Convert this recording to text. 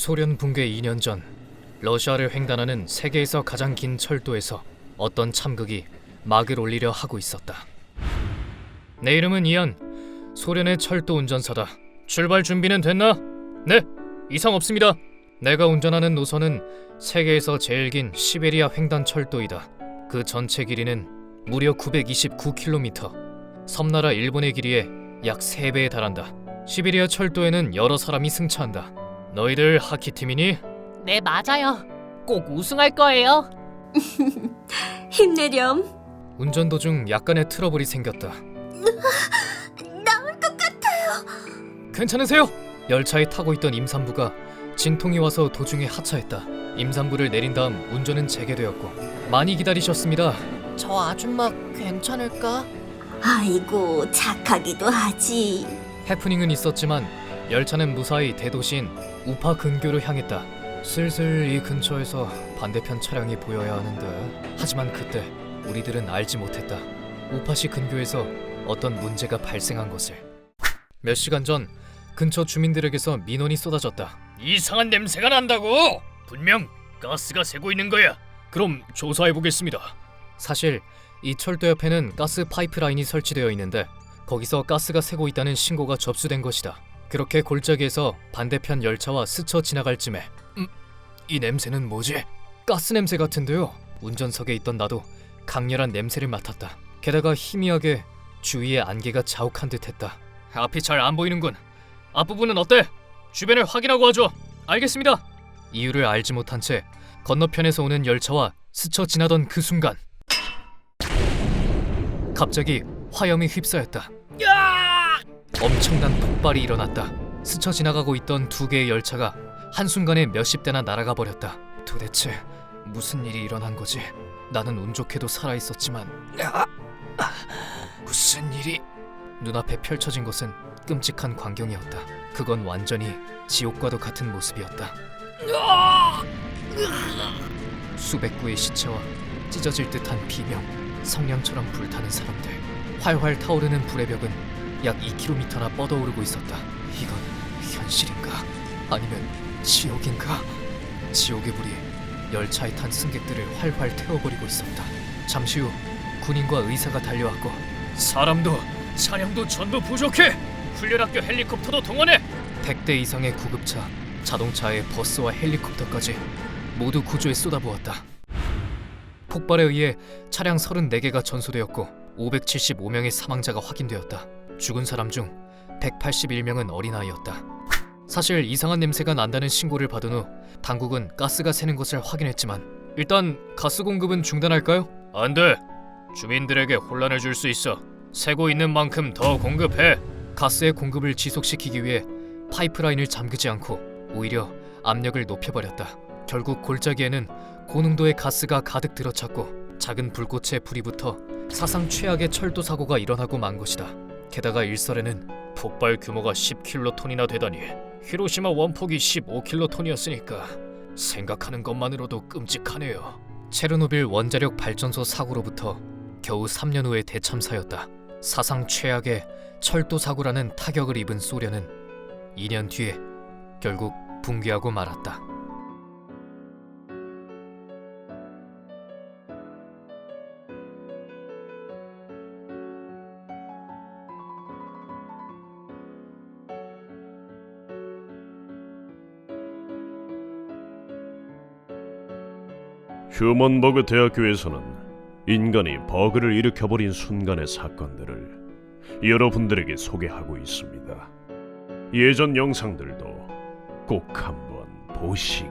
소련 붕괴 2년 전 러시아를 횡단하는 세계에서 가장 긴 철도에서 어떤 참극이 막을 올리려 하고 있었다. 내 이름은 이안, 소련의 철도 운전사다. 출발 준비는 됐나? 네, 이상 없습니다. 내가 운전하는 노선은 세계에서 제일 긴 시베리아 횡단 철도이다. 그 전체 길이는 무려 929km, 섬나라 일본의 길이의 약 3배에 달한다. 시베리아 철도에는 여러 사람이 승차한다. 너희들 하키팀이니? 네, 맞아요. 꼭 우승할 거예요. 힘내렴. 운전 도중 약간의 트러블이 생겼다. 나올 것 같아요. 괜찮으세요? 열차에 타고 있던 임산부가 진통이 와서 도중에 하차했다. 임산부를 내린 다음 운전은 재개되었고, 많이 기다리셨습니다. 저 아줌마 괜찮을까? 아이고, 착하기도 하지. 해프닝은 있었지만 열차는 무사히 대도시인 우파 근교로 향했다. 슬슬 이 근처에서 반대편 차량이 보여야 하는데, 하지만 그때 우리들은 알지 못했다. 우파시 근교에서 어떤 문제가 발생한 것을. 몇 시간 전 근처 주민들에게서 민원이 쏟아졌다. 이상한 냄새가 난다고! 분명 가스가 새고 있는 거야. 그럼 조사해보겠습니다. 사실 이 철도 옆에는 가스 파이프라인이 설치되어 있는데 거기서 가스가 새고 있다는 신고가 접수된 것이다. 그렇게 골짜기에서 반대편 열차와 스쳐 지나갈 쯤에 이 냄새는 뭐지? 가스 냄새 같은데요. 운전석에 있던 나도 강렬한 냄새를 맡았다. 게다가 희미하게 주위에 안개가 자욱한 듯했다. 앞이 잘 안 보이는군. 앞부분은 어때? 주변을 확인하고 와줘. 알겠습니다. 이유를 알지 못한 채 건너편에서 오는 열차와 스쳐 지나던 그 순간 갑자기 화염이 휩싸였다. 엄청난 폭발이 일어났다. 스쳐 지나가고 있던 2개의 열차가 한순간에 몇십 대나 날아가 버렸다. 도대체 무슨 일이 일어난 거지? 나는 운 좋게도 살아있었지만 무슨 일이? 눈앞에 펼쳐진 것은 끔찍한 광경이었다. 그건 완전히 지옥과도 같은 모습이었다. 수백 구의 시체와 찢어질 듯한 비명, 성냥처럼 불타는 사람들, 활활 타오르는 불의 벽은 약 2km나 뻗어오르고 있었다. 이건 현실인가? 아니면 지옥인가? 지옥의 불이 열차에 탄 승객들을 활활 태워버리고 있었다. 잠시 후 군인과 의사가 달려왔고, 사람도 차량도 전부 부족해! 훈련학교 헬리콥터도 동원해! 100대 이상의 구급차, 자동차에 버스와 헬리콥터까지 모두 구조에 쏟아부었다. 폭발에 의해 차량 34개가 전소되었고 575명의 사망자가 확인되었다. 죽은 사람 중 181명은 어린아이였다. 사실 이상한 냄새가 난다는 신고를 받은 후 당국은 가스가 새는 것을 확인했지만, 일단 가스 공급은 중단할까요? 안 돼! 주민들에게 혼란을 줄 수 있어. 새고 있는 만큼 더 공급해! 가스의 공급을 지속시키기 위해 파이프라인을 잠그지 않고 오히려 압력을 높여버렸다. 결국 골짜기에는 고농도의 가스가 가득 들어찼고 작은 불꽃에 불이 붙어 사상 최악의 철도 사고가 일어나고 만 것이다. 게다가 일설에는 폭발 규모가 10킬로톤이나 되다니, 히로시마 원폭이 15킬로톤이었으니까 생각하는 것만으로도 끔찍하네요. 체르노빌 원자력 발전소 사고로부터 겨우 3년 후의 대참사였다. 사상 최악의 철도 사고라는 타격을 입은 소련은 2년 뒤에 결국 붕괴하고 말았다. 휴먼버그 대학교에서는 인간이 버그를 일으켜버린 순간의 사건들을 여러분들에게 소개하고 있습니다. 예전 영상들도 꼭 한번 보시기